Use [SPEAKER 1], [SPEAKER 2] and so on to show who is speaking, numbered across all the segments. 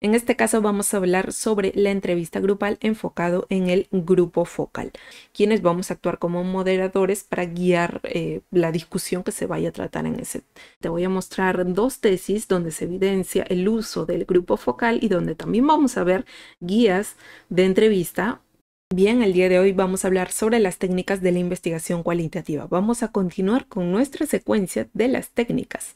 [SPEAKER 1] En este caso vamos a hablar sobre la entrevista grupal enfocado en el grupo focal, quienes vamos a actuar como moderadores para guiar la discusión que se vaya a tratar en ese. Te voy a mostrar dos tesis donde se evidencia el uso del grupo focal y donde también vamos a ver guías de entrevista. Bien, el día de hoy vamos a hablar sobre las técnicas de la investigación cualitativa. Vamos a continuar con nuestra secuencia de las técnicas.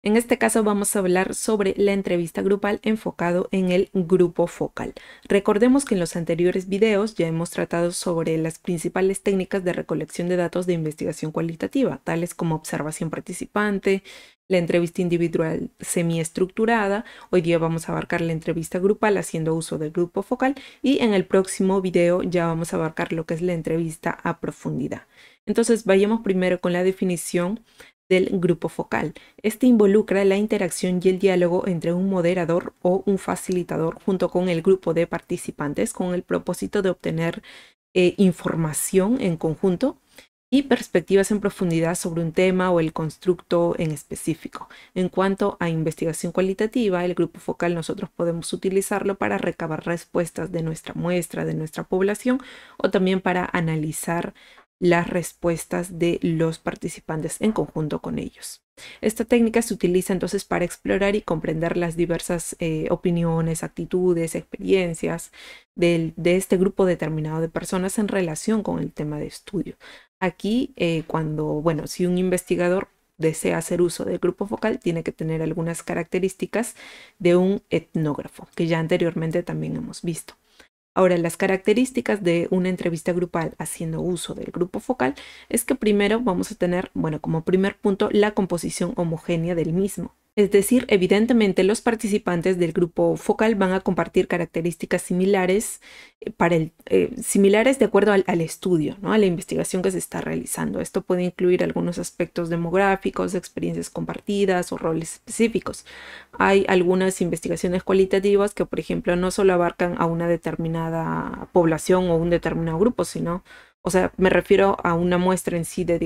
[SPEAKER 1] En este caso vamos a hablar sobre la entrevista grupal enfocado en el grupo focal. Recordemos que en los anteriores videos ya hemos tratado sobre las principales técnicas de recolección de datos de investigación cualitativa, tales como observación participante, la entrevista individual semiestructurada. Hoy día vamos a abarcar la entrevista grupal haciendo uso del grupo focal y en el próximo video ya vamos a abarcar lo que es la entrevista a profundidad. Entonces vayamos primero con la definición del grupo focal. Este involucra la interacción y el diálogo entre un moderador o un facilitador junto con el grupo de participantes con el propósito de obtener información en conjunto y perspectivas en profundidad sobre un tema o el constructo en específico. En cuanto a investigación cualitativa, el grupo focal nosotros podemos utilizarlo para recabar respuestas de nuestra muestra, de nuestra población, o también para analizar las respuestas de los participantes en conjunto con ellos. Esta técnica se utiliza entonces para explorar y comprender las diversas opiniones, actitudes, experiencias de este grupo determinado de personas en relación con el tema de estudio. Aquí, si un investigador desea hacer uso del grupo focal, tiene que tener algunas características de un etnógrafo, que ya anteriormente también hemos visto. Ahora, las características de una entrevista grupal haciendo uso del grupo focal es que primero vamos a tener, como primer punto, la composición homogénea del mismo. Es decir, evidentemente los participantes del grupo focal van a compartir características similares, similares de acuerdo al estudio, ¿no? A la investigación que se está realizando. Esto puede incluir algunos aspectos demográficos, experiencias compartidas o roles específicos. Hay algunas investigaciones cualitativas que, por ejemplo, no solo abarcan a una determinada población o un determinado grupo, sino, me refiero a una muestra en sí de,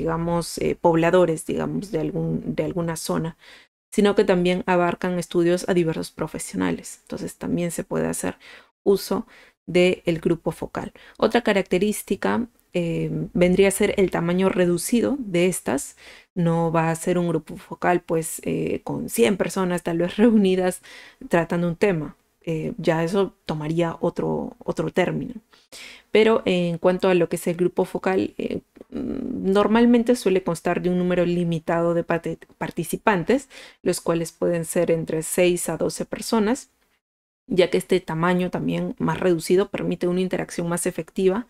[SPEAKER 1] pobladores, de alguna zona, sino que también abarcan estudios a diversos profesionales. Entonces también se puede hacer uso del grupo focal. Otra característica vendría a ser el tamaño reducido de estas. No va a ser un grupo focal con 100 personas tal vez reunidas tratando un tema. Ya eso tomaría otro término. Pero en cuanto a lo que es el grupo focal, normalmente suele constar de un número limitado de participantes, los cuales pueden ser entre 6 a 12 personas, ya que este tamaño también más reducido permite una interacción más efectiva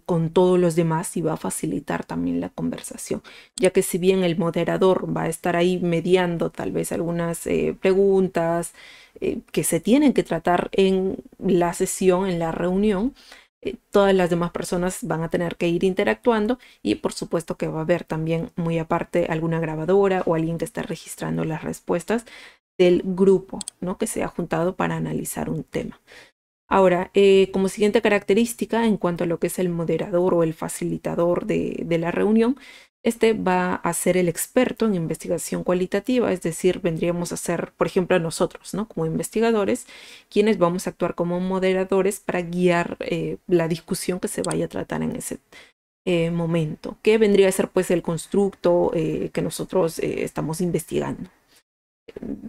[SPEAKER 1] con todos los demás y va a facilitar también la conversación, ya que si bien el moderador va a estar ahí mediando tal vez algunas preguntas que se tienen que tratar en la sesión, en la reunión, todas las demás personas van a tener que ir interactuando y por supuesto que va a haber también muy aparte alguna grabadora o alguien que esté registrando las respuestas del grupo, ¿no? Que se ha juntado para analizar un tema. Ahora, como siguiente característica en cuanto a lo que es el moderador o el facilitador de la reunión, este va a ser el experto en investigación cualitativa, es decir, vendríamos a ser, por ejemplo, nosotros, ¿no? Como investigadores, quienes vamos a actuar como moderadores para guiar la discusión que se vaya a tratar en ese momento, que vendría a ser pues el constructo que nosotros estamos investigando.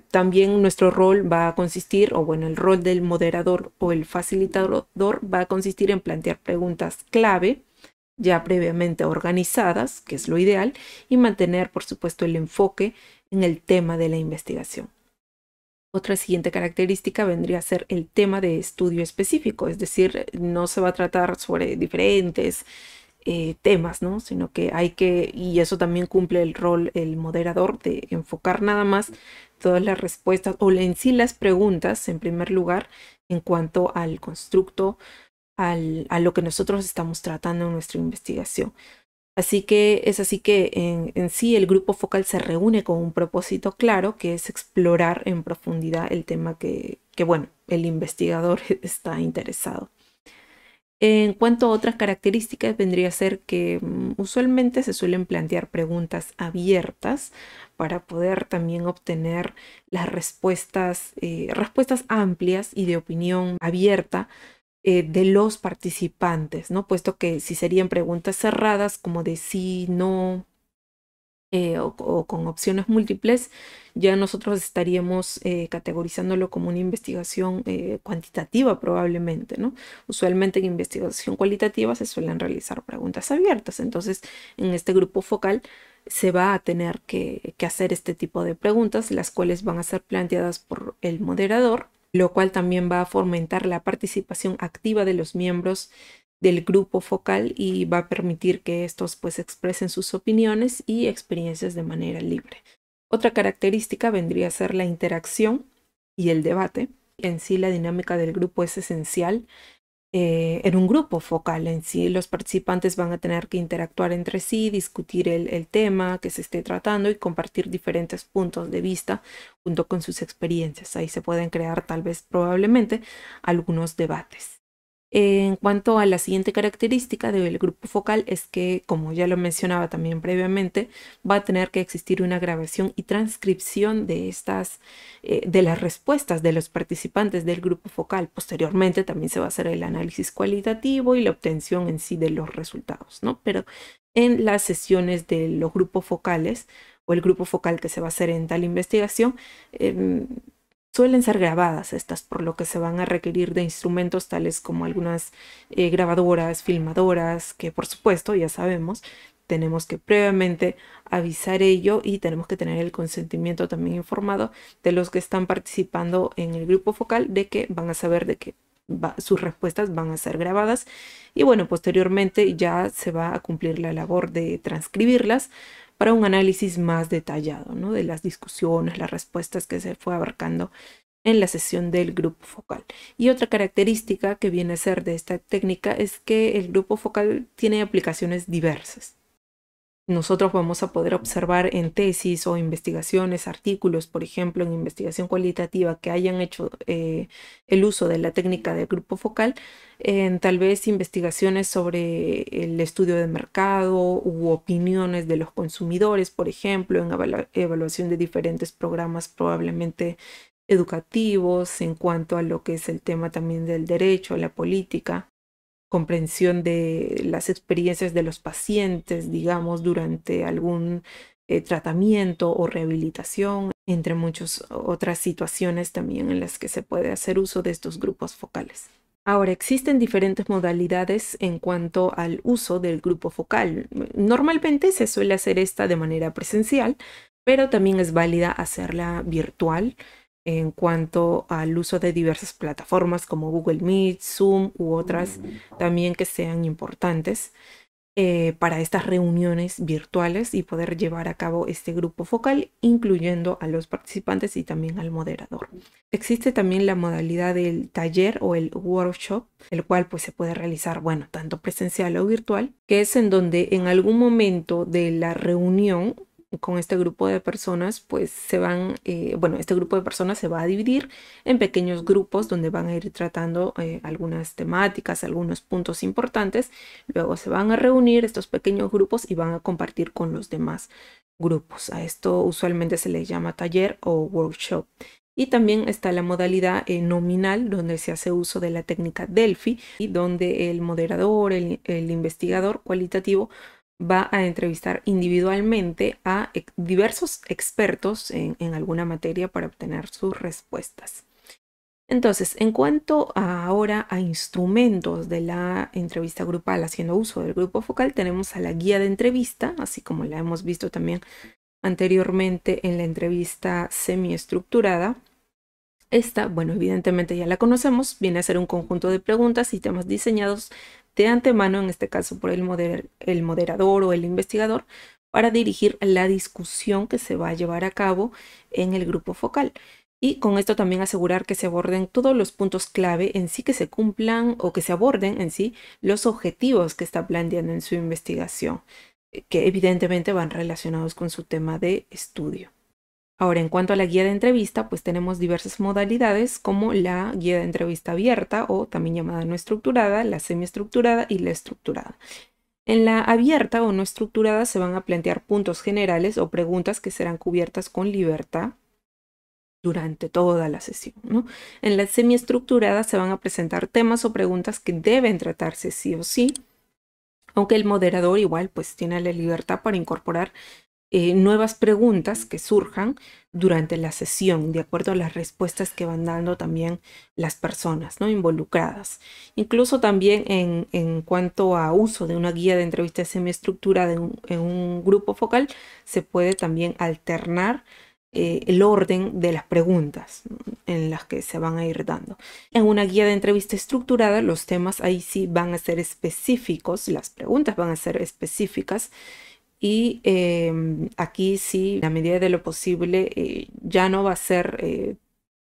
[SPEAKER 1] También nuestro rol va a consistir, el rol del moderador o el facilitador va a consistir en plantear preguntas clave ya previamente organizadas, que es lo ideal, y mantener, por supuesto, el enfoque en el tema de la investigación. Otra siguiente característica vendría a ser el tema de estudio específico, es decir, no se va a tratar sobre diferentes temas, ¿no? Sino que y eso también cumple el rol el moderador de enfocar nada más todas las respuestas o en sí las preguntas en primer lugar en cuanto al constructo, a lo que nosotros estamos tratando en nuestra investigación. Así que es así que en sí el grupo focal se reúne con un propósito claro, que es explorar en profundidad el tema que el investigador está interesado. En cuanto a otras características, vendría a ser que usualmente se suelen plantear preguntas abiertas para poder también obtener las respuestas amplias y de opinión abierta de los participantes, ¿no? Puesto que si serían preguntas cerradas como de sí, no, o con opciones múltiples, ya nosotros estaríamos categorizándolo como una investigación cuantitativa probablemente, ¿no? Usualmente en investigación cualitativa se suelen realizar preguntas abiertas, entonces en este grupo focal se va a tener que hacer este tipo de preguntas, las cuales van a ser planteadas por el moderador, lo cual también va a fomentar la participación activa de los miembros del grupo focal y va a permitir que estos pues expresen sus opiniones y experiencias de manera libre. Otra característica vendría a ser la interacción y el debate. En sí la dinámica del grupo es esencial. En un grupo focal en sí los participantes van a tener que interactuar entre sí, discutir el tema que se esté tratando y compartir diferentes puntos de vista junto con sus experiencias. Ahí se pueden crear tal vez probablemente algunos debates. En cuanto a la siguiente característica del grupo focal es que, como ya lo mencionaba también previamente, va a tener que existir una grabación y transcripción de de las respuestas de los participantes del grupo focal. Posteriormente también se va a hacer el análisis cualitativo y la obtención en sí de los resultados, ¿no? Pero en las sesiones de los grupos focales o el grupo focal que se va a hacer en tal investigación, suelen ser grabadas estas, por lo que se van a requerir de instrumentos tales como algunas grabadoras, filmadoras, que por supuesto ya sabemos, tenemos que previamente avisar ello y tenemos que tener el consentimiento también informado de los que están participando en el grupo focal de que van a saber de que sus respuestas van a ser grabadas y bueno, posteriormente ya se va a cumplir la labor de transcribirlas para un análisis más detallado, ¿no? De las discusiones, las respuestas que se fue abarcando en la sesión del grupo focal. Y otra característica que viene a ser de esta técnica es que el grupo focal tiene aplicaciones diversas. Nosotros vamos a poder observar en tesis o investigaciones, artículos, por ejemplo, en investigación cualitativa que hayan hecho el uso de la técnica del grupo focal, en tal vez investigaciones sobre el estudio de mercado u opiniones de los consumidores, por ejemplo, en evaluación de diferentes programas probablemente educativos en cuanto a lo que es el tema también del derecho, la política, comprensión de las experiencias de los pacientes, digamos, durante algún tratamiento o rehabilitación, entre muchas otras situaciones también en las que se puede hacer uso de estos grupos focales. Ahora, existen diferentes modalidades en cuanto al uso del grupo focal. Normalmente se suele hacer esta de manera presencial, pero también es válida hacerla virtual en cuanto al uso de diversas plataformas como Google Meet, Zoom u otras también que sean importantes para estas reuniones virtuales y poder llevar a cabo este grupo focal, incluyendo a los participantes y también al moderador. Existe también la modalidad del taller o el workshop, el cual pues se puede realizar, bueno, tanto presencial o virtual, que es en donde en algún momento de la reunión con este grupo de personas, pues este grupo de personas se va a dividir en pequeños grupos donde van a ir tratando algunas temáticas, algunos puntos importantes. Luego se van a reunir estos pequeños grupos y van a compartir con los demás grupos. A esto usualmente se le llama taller o workshop. Y también está la modalidad nominal, donde se hace uso de la técnica Delphi y donde el moderador, el investigador cualitativo, va a entrevistar individualmente a diversos expertos en alguna materia para obtener sus respuestas. Entonces, en cuanto ahora a instrumentos de la entrevista grupal haciendo uso del grupo focal, tenemos a la guía de entrevista, así como la hemos visto también anteriormente en la entrevista semiestructurada. Esta, bueno, evidentemente ya la conocemos, viene a ser un conjunto de preguntas y temas diseñados de antemano, en este caso por el moderador o el investigador, para dirigir la discusión que se va a llevar a cabo en el grupo focal. Y con esto también asegurar que se aborden todos los puntos clave en sí, que se cumplan o que se aborden en sí los objetivos que está planteando en su investigación, que evidentemente van relacionados con su tema de estudio. Ahora, en cuanto a la guía de entrevista, pues tenemos diversas modalidades como la guía de entrevista abierta o también llamada no estructurada, la semiestructurada y la estructurada. En la abierta o no estructurada se van a plantear puntos generales o preguntas que serán cubiertas con libertad durante toda la sesión, ¿no? En la semiestructurada se van a presentar temas o preguntas que deben tratarse sí o sí, aunque el moderador igual pues tiene la libertad para incorporar nuevas preguntas que surjan durante la sesión, de acuerdo a las respuestas que van dando también las personas, ¿no?, involucradas. Incluso también en cuanto a uso de una guía de entrevista semiestructurada en un grupo focal, se puede también alternar el orden de las preguntas en las que se van a ir dando. En una guía de entrevista estructurada, los temas ahí sí van a ser específicos, las preguntas van a ser específicas. Y aquí sí, a medida de lo posible, ya no va a ser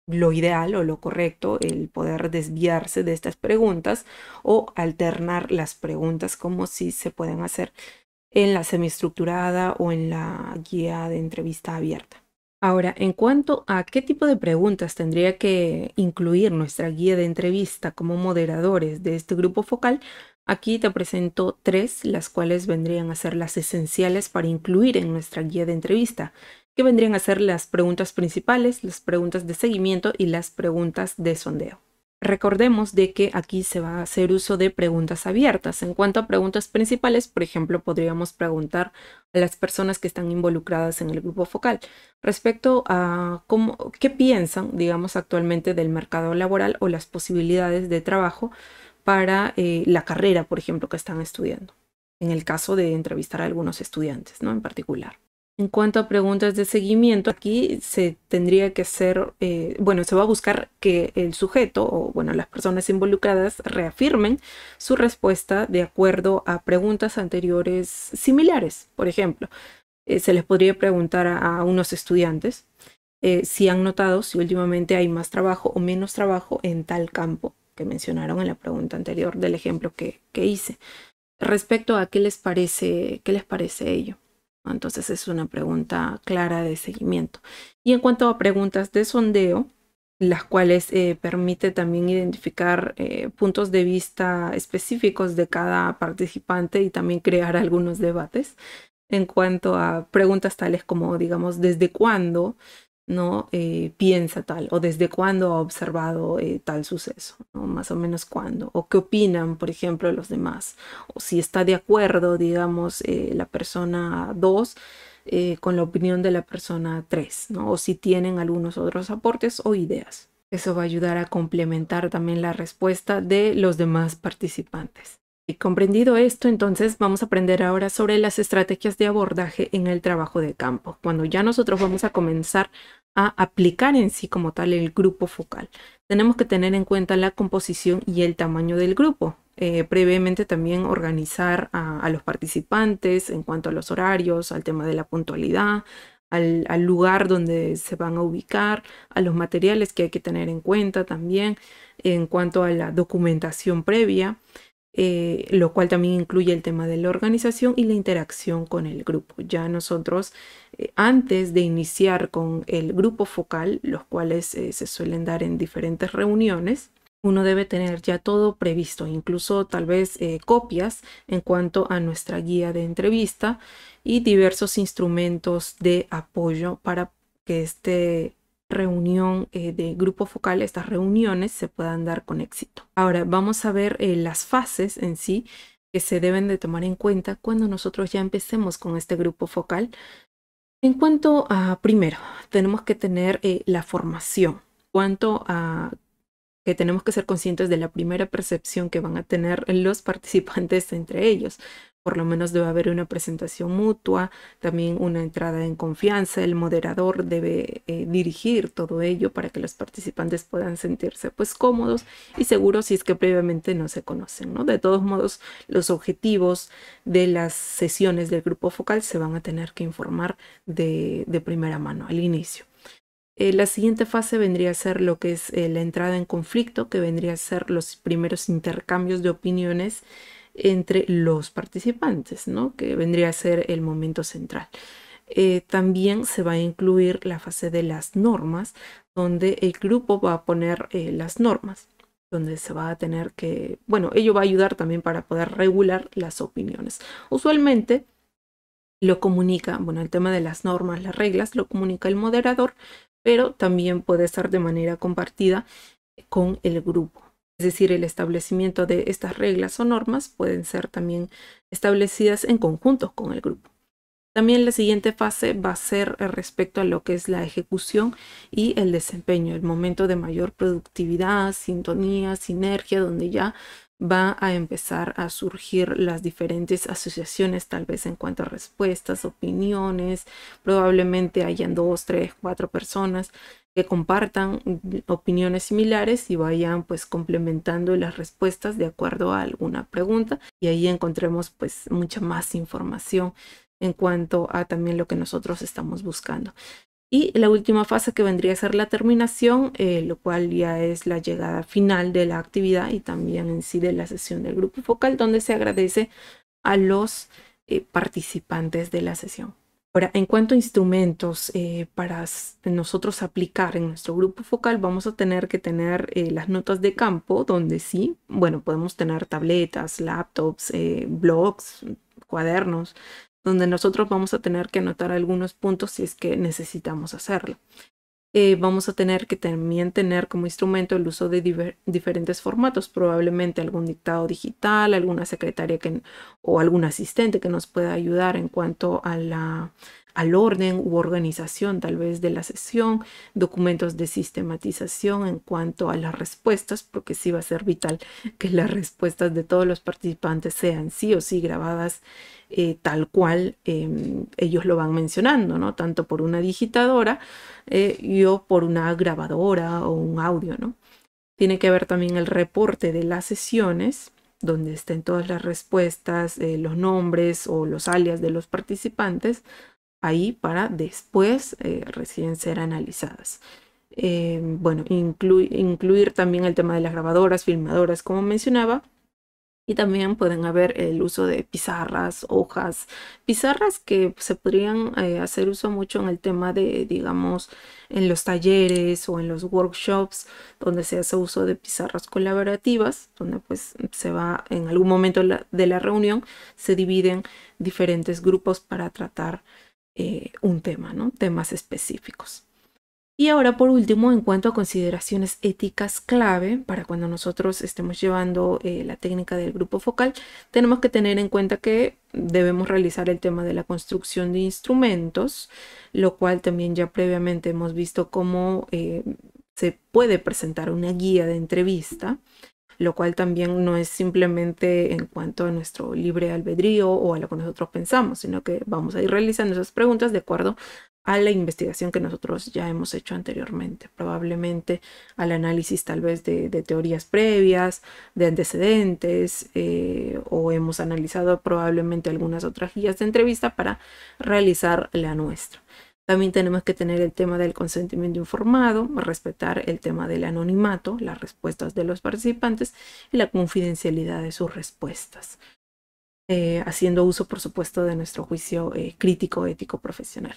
[SPEAKER 1] lo ideal o lo correcto el poder desviarse de estas preguntas o alternar las preguntas como si se pueden hacer en la semiestructurada o en la guía de entrevista abierta. Ahora, en cuanto a qué tipo de preguntas tendría que incluir nuestra guía de entrevista como moderadores de este grupo focal, aquí te presento 3, las cuales vendrían a ser las esenciales para incluir en nuestra guía de entrevista, que vendrían a ser las preguntas principales, las preguntas de seguimiento y las preguntas de sondeo. Recordemos de que aquí se va a hacer uso de preguntas abiertas. En cuanto a preguntas principales, por ejemplo, podríamos preguntar a las personas que están involucradas en el grupo focal respecto a qué piensan, digamos, actualmente del mercado laboral o las posibilidades de trabajo para la carrera, por ejemplo, que están estudiando, en el caso de entrevistar a algunos estudiantes, ¿no?, en particular. En cuanto a preguntas de seguimiento, aquí se tendría que hacer, bueno, se va a buscar que el sujeto o, bueno, las personas involucradas reafirmen su respuesta de acuerdo a preguntas anteriores similares. Por ejemplo, se les podría preguntar a unos estudiantes si han notado si últimamente hay más trabajo o menos trabajo en tal campo que mencionaron en la pregunta anterior del ejemplo que hice. Respecto a qué les parece ello. Entonces es una pregunta clara de seguimiento. Y en cuanto a preguntas de sondeo, las cuales permite también identificar puntos de vista específicos de cada participante y también crear algunos debates. En cuanto a preguntas tales como, digamos, ¿desde cuándo no piensa tal? O ¿desde cuándo ha observado tal suceso? ¿No? Más o menos cuándo. O qué opinan, por ejemplo, los demás. O si está de acuerdo, digamos, la persona 2 con la opinión de la persona 3, ¿no? O si tienen algunos otros aportes o ideas. Eso va a ayudar a complementar también la respuesta de los demás participantes. Y comprendido esto, entonces vamos a aprender ahora sobre las estrategias de abordaje en el trabajo de campo, cuando ya nosotros vamos a comenzar a aplicar en sí como tal el grupo focal. Tenemos que tener en cuenta la composición y el tamaño del grupo. Previamente también organizar a los participantes en cuanto a los horarios, al tema de la puntualidad, al lugar donde se van a ubicar, a los materiales que hay que tener en cuenta también, en cuanto a la documentación previa. Lo cual también incluye el tema de la organización y la interacción con el grupo. Ya nosotros, antes de iniciar con el grupo focal, los cuales se suelen dar en diferentes reuniones, uno debe tener ya todo previsto, incluso tal vez copias en cuanto a nuestra guía de entrevista y diversos instrumentos de apoyo para que este reunión de grupo focal, estas reuniones se puedan dar con éxito. Ahora vamos a ver las fases en sí que se deben de tomar en cuenta cuando nosotros ya empecemos con este grupo focal. En cuanto a, primero, tenemos que tener la formación. Cuanto a que tenemos que ser conscientes de la primera percepción que van a tener los participantes entre ellos. Por lo menos debe haber una presentación mutua, también una entrada en confianza. El moderador debe dirigir todo ello para que los participantes puedan sentirse pues cómodos y seguros si es que previamente no se conocen, ¿no? De todos modos, los objetivos de las sesiones del grupo focal se van a tener que informar de primera mano al inicio. La siguiente fase vendría a ser lo que es la entrada en conflicto, que vendría a ser los primeros intercambios de opiniones entre los participantes, ¿no? Que vendría a ser el momento central. También se va a incluir la fase de las normas, donde el grupo va a poner las normas, donde se va a tener que, bueno, ello va a ayudar también para poder regular las opiniones. Usualmente lo comunica, bueno, el tema de las normas, las reglas, lo comunica el moderador, pero también puede ser de manera compartida con el grupo. Es decir, el establecimiento de estas reglas o normas pueden ser también establecidas en conjunto con el grupo. También la siguiente fase va a ser respecto a lo que es la ejecución y el desempeño, el momento de mayor productividad, sintonía, sinergia, donde ya va a empezar a surgir las diferentes asociaciones, tal vez en cuanto a respuestas, opiniones. Probablemente hayan 2, 3, 4 personas que compartan opiniones similares y vayan pues complementando las respuestas de acuerdo a alguna pregunta, y ahí encontremos pues mucha más información en cuanto a también lo que nosotros estamos buscando. Y la última fase, que vendría a ser la terminación, lo cual ya es la llegada final de la actividad y también en sí de la sesión del grupo focal, donde se agradece a los participantes de la sesión. Ahora, en cuanto a instrumentos para nosotros aplicar en nuestro grupo focal, vamos a tener que tener las notas de campo, donde sí, bueno, podemos tener tabletas, laptops, blogs, cuadernos, donde nosotros vamos a tener que anotar algunos puntos si es que necesitamos hacerlo. Vamos a tener que también tener como instrumento el uso de diferentes formatos, probablemente algún dictado digital, alguna secretaria o algún asistente que nos pueda ayudar en cuanto a al orden u organización tal vez de la sesión, documentos de sistematización en cuanto a las respuestas, porque sí va a ser vital que las respuestas de todos los participantes sean sí o sí grabadas tal cual ellos lo van mencionando, ¿no? Tanto por una digitadora o por una grabadora o un audio, ¿no? Tiene que haber también el reporte de las sesiones, donde estén todas las respuestas, los nombres o los alias de los participantes, ahí para después recién ser analizadas. Bueno, incluir también el tema de las grabadoras, filmadoras, como mencionaba. Y también pueden haber el uso de pizarras, hojas, pizarras que se podrían hacer uso mucho en el tema de, digamos, en los talleres o en los workshops, donde se hace uso de pizarras colaborativas, donde pues se va en algún momento de la reunión, se dividen diferentes grupos para tratar un tema, ¿no? Temas específicos. Y ahora, por último, en cuanto a consideraciones éticas clave para cuando nosotros estemos llevando la técnica del grupo focal, tenemos que tener en cuenta que debemos realizar el tema de la construcción de instrumentos, lo cual también ya previamente hemos visto cómo se puede presentar una guía de entrevista, lo cual también no es simplemente en cuanto a nuestro libre albedrío o a lo que nosotros pensamos, sino que vamos a ir realizando esas preguntas de acuerdo a la investigación que nosotros ya hemos hecho anteriormente, probablemente al análisis tal vez de teorías previas, de antecedentes, o hemos analizado probablemente algunas otras guías de entrevista para realizar la nuestra. También tenemos que tener el tema del consentimiento informado, respetar el tema del anonimato, las respuestas de los participantes y la confidencialidad de sus respuestas, haciendo uso, por supuesto, de nuestro juicio crítico, ético, profesional.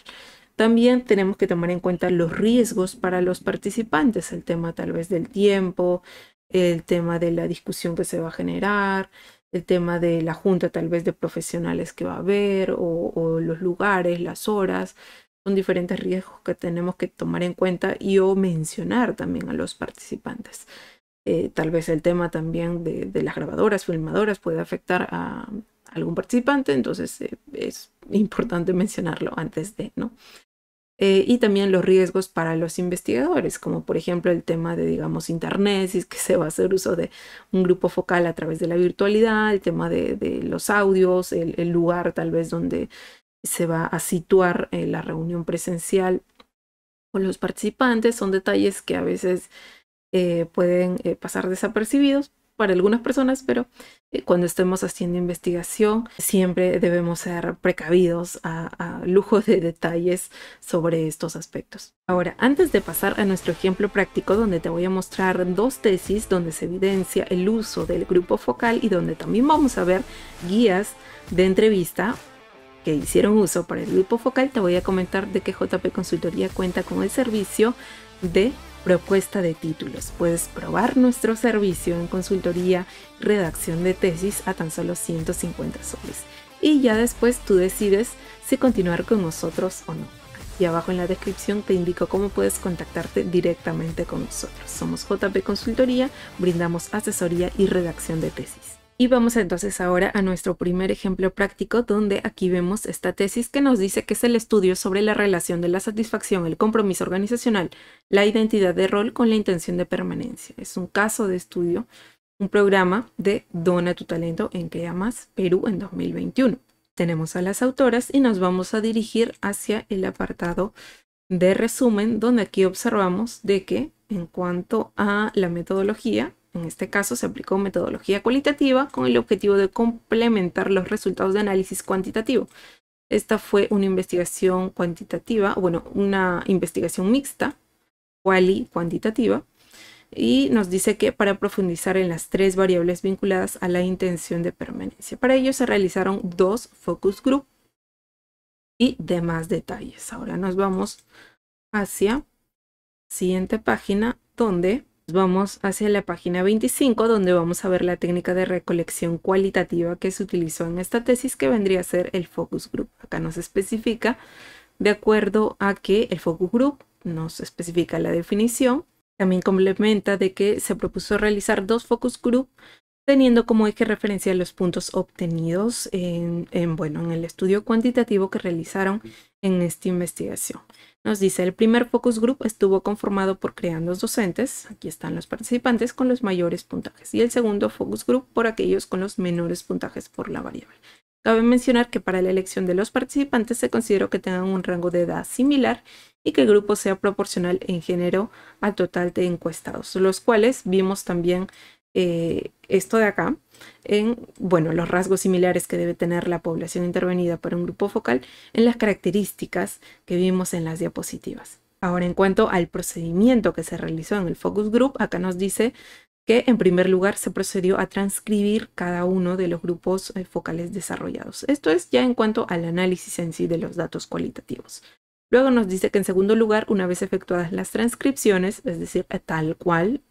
[SPEAKER 1] También tenemos que tomar en cuenta los riesgos para los participantes, el tema tal vez del tiempo, el tema de la discusión que se va a generar, el tema de la junta tal vez de profesionales que va a haber o los lugares, las horas. Son diferentes riesgos que tenemos que tomar en cuenta y o mencionar también a los participantes. Tal vez el tema también de las grabadoras, filmadoras puede afectar a algún participante, entonces es importante mencionarlo antes de, ¿no? Y también los riesgos para los investigadores, como por ejemplo el tema de, digamos, internet, si es que se va a hacer uso de un grupo focal a través de la virtualidad, el tema de los audios, el lugar tal vez donde se va a situar la reunión presencial con los participantes. Son detalles que a veces pueden pasar desapercibidos para algunas personas, pero cuando estemos haciendo investigación siempre debemos ser precavidos a lujo de detalles sobre estos aspectos. Ahora, antes de pasar a nuestro ejemplo práctico, donde te voy a mostrar dos tesis donde se evidencia el uso del grupo focal y donde también vamos a ver guías de entrevista, que hicieron uso para el grupo focal, te voy a comentar de que JP Consultoría cuenta con el servicio de propuesta de títulos. Puedes probar nuestro servicio en consultoría y redacción de tesis a tan solo 150 soles. Y ya después tú decides si continuar con nosotros o no. Aquí abajo en la descripción te indico cómo puedes contactarte directamente con nosotros. Somos JP Consultoría, brindamos asesoría y redacción de tesis. Y vamos entonces ahora a nuestro primer ejemplo práctico, donde aquí vemos esta tesis que nos dice que es el estudio sobre la relación de la satisfacción, el compromiso organizacional, la identidad de rol con la intención de permanencia. Es un caso de estudio, un programa de Dona tu Talento en Crea Más Perú en 2021. Tenemos a las autoras y nos vamos a dirigir hacia el apartado de resumen, donde aquí observamos de que en cuanto a la metodología, en este caso se aplicó metodología cualitativa con el objetivo de complementar los resultados de análisis cuantitativo. Esta fue una investigación cuantitativa, bueno, una investigación mixta, cualitativa, y nos dice que para profundizar en las 3 variables vinculadas a la intención de permanencia. Para ello se realizaron 2 focus group y demás detalles. Ahora nos vamos hacia la siguiente página, donde vamos hacia la página 25, donde vamos a ver la técnica de recolección cualitativa que se utilizó en esta tesis, que vendría a ser el focus group. Acá nos especifica, de acuerdo a que el focus group nos especifica la definición, también complementa de que se propuso realizar 2 focus group teniendo como eje referencial los puntos obtenidos en el estudio cuantitativo que realizaron en esta investigación. Nos dice, el primer focus group estuvo conformado por creandos docentes, aquí están los participantes con los mayores puntajes, y el segundo focus group por aquellos con los menores puntajes por la variable. Cabe mencionar que para la elección de los participantes se consideró que tengan un rango de edad similar y que el grupo sea proporcional en género al total de encuestados, los cuales vimos también esto de acá en los rasgos similares que debe tener la población intervenida para un grupo focal en las características que vimos en las diapositivas. Ahora, en cuanto al procedimiento que se realizó en el focus group, acá nos dice que en primer lugar se procedió a transcribir cada uno de los grupos focales desarrollados. Esto es ya en cuanto al análisis en sí de los datos cualitativos. Luego nos dice que en segundo lugar, una vez efectuadas las transcripciones, es decir, tal cual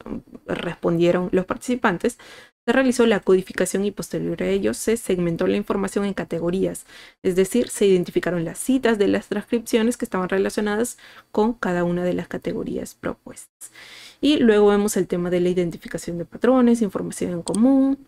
[SPEAKER 1] respondieron los participantes, se realizó la codificación y posterior a ello se segmentó la información en categorías, es decir, se identificaron las citas de las transcripciones que estaban relacionadas con cada una de las categorías propuestas. Y luego vemos el tema de la identificación de patrones, información en común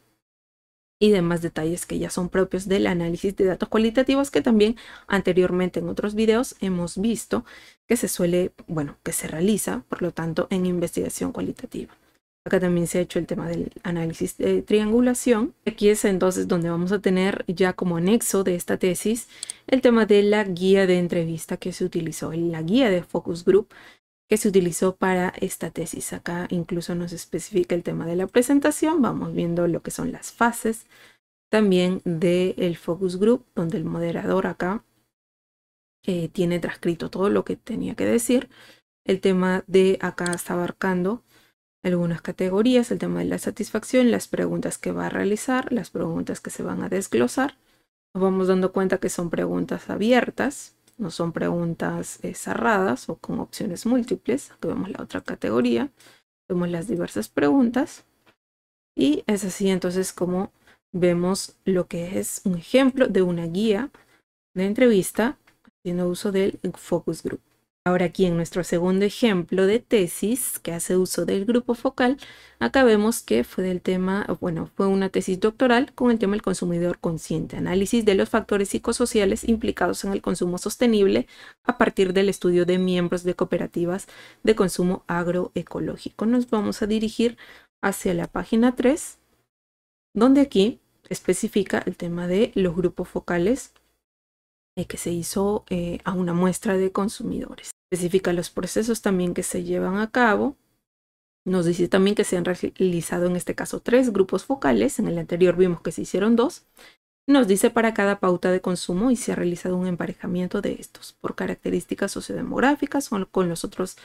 [SPEAKER 1] y demás detalles que ya son propios del análisis de datos cualitativos, que también anteriormente en otros videos hemos visto que que se realiza, por lo tanto, en investigación cualitativa. Acá también se ha hecho el tema del análisis de triangulación. Aquí es entonces donde vamos a tener ya como anexo de esta tesis el tema de la guía de entrevista que se utilizó, la guía de focus group que se utilizó para esta tesis. Acá incluso nos especifica el tema de la presentación. Vamos viendo lo que son las fases también del focus group, donde el moderador acá tiene transcrito todo lo que tenía que decir. El tema de acá está abarcando algunas categorías, el tema de la satisfacción, las preguntas que va a realizar, las preguntas que se van a desglosar. Nos vamos dando cuenta que son preguntas abiertas, no son preguntas cerradas o con opciones múltiples. Aquí vemos la otra categoría, vemos las diversas preguntas y es así entonces como vemos lo que es un ejemplo de una guía de entrevista haciendo uso del focus group. Ahora aquí en nuestro segundo ejemplo de tesis que hace uso del grupo focal, acá vemos que fue del tema, fue una tesis doctoral con el tema del consumidor consciente, análisis de los factores psicosociales implicados en el consumo sostenible a partir del estudio de miembros de cooperativas de consumo agroecológico. Nos vamos a dirigir hacia la página 3, donde aquí especifica el tema de los grupos focales que se hizo a una muestra de consumidores. Especifica los procesos también que se llevan a cabo. Nos dice también que se han realizado en este caso 3 grupos focales. En el anterior vimos que se hicieron 2. Nos dice para cada pauta de consumo y se ha realizado un emparejamiento de estos por características sociodemográficas o con los otros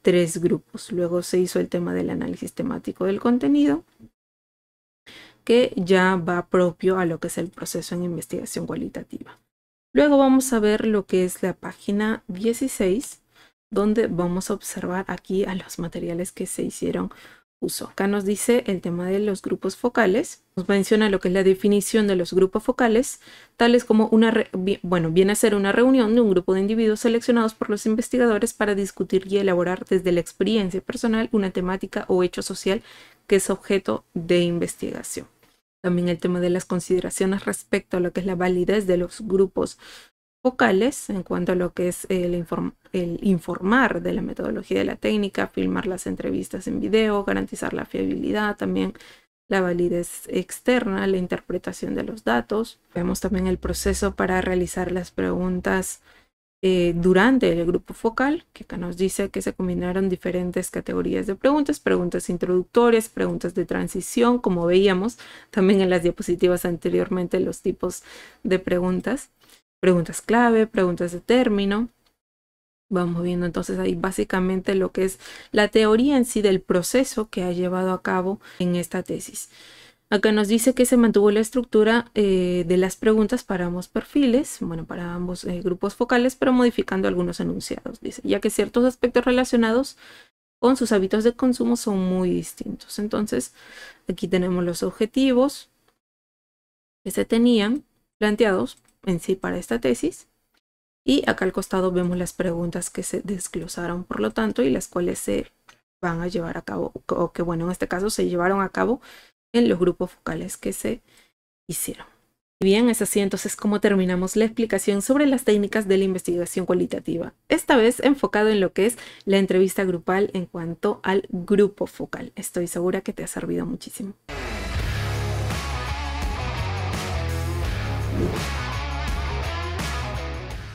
[SPEAKER 1] 3 grupos. Luego se hizo el tema del análisis temático del contenido, que ya va propio a lo que es el proceso en investigación cualitativa. Luego vamos a ver lo que es la página 16, donde vamos a observar aquí a los materiales que se hicieron uso. Acá nos dice el tema de los grupos focales. Nos menciona lo que es la definición de los grupos focales, tales como viene a ser una reunión de un grupo de individuos seleccionados por los investigadores para discutir y elaborar desde la experiencia personal una temática o hecho social que es objeto de investigación. También el tema de las consideraciones respecto a lo que es la validez de los grupos focales en cuanto a lo que es el informar de la metodología de la técnica, filmar las entrevistas en video, garantizar la fiabilidad, también la validez externa, la interpretación de los datos. Vemos también el proceso para realizar las preguntas durante el grupo focal, que acá nos dice que se combinaron diferentes categorías de preguntas, preguntas introductorias, preguntas de transición, como veíamos también en las diapositivas anteriormente, los tipos de preguntas clave, preguntas de término. Vamos viendo entonces ahí básicamente lo que es la teoría en sí del proceso que ha llevado a cabo en esta tesis. Acá nos dice que se mantuvo la estructura de las preguntas para ambos perfiles, para ambos grupos focales, pero modificando algunos enunciados, dice, ya que ciertos aspectos relacionados con sus hábitos de consumo son muy distintos. Entonces, aquí tenemos los objetivos que se tenían planteados en sí para esta tesis. Y acá al costado vemos las preguntas que se desglosaron, por lo tanto, y las cuales se van a llevar a cabo, o que en este caso se llevaron a cabo en los grupos focales que se hicieron. Bien, es así entonces como terminamos la explicación sobre las técnicas de la investigación cualitativa, esta vez enfocado en lo que es la entrevista grupal en cuanto al grupo focal. Estoy segura que te ha servido muchísimo.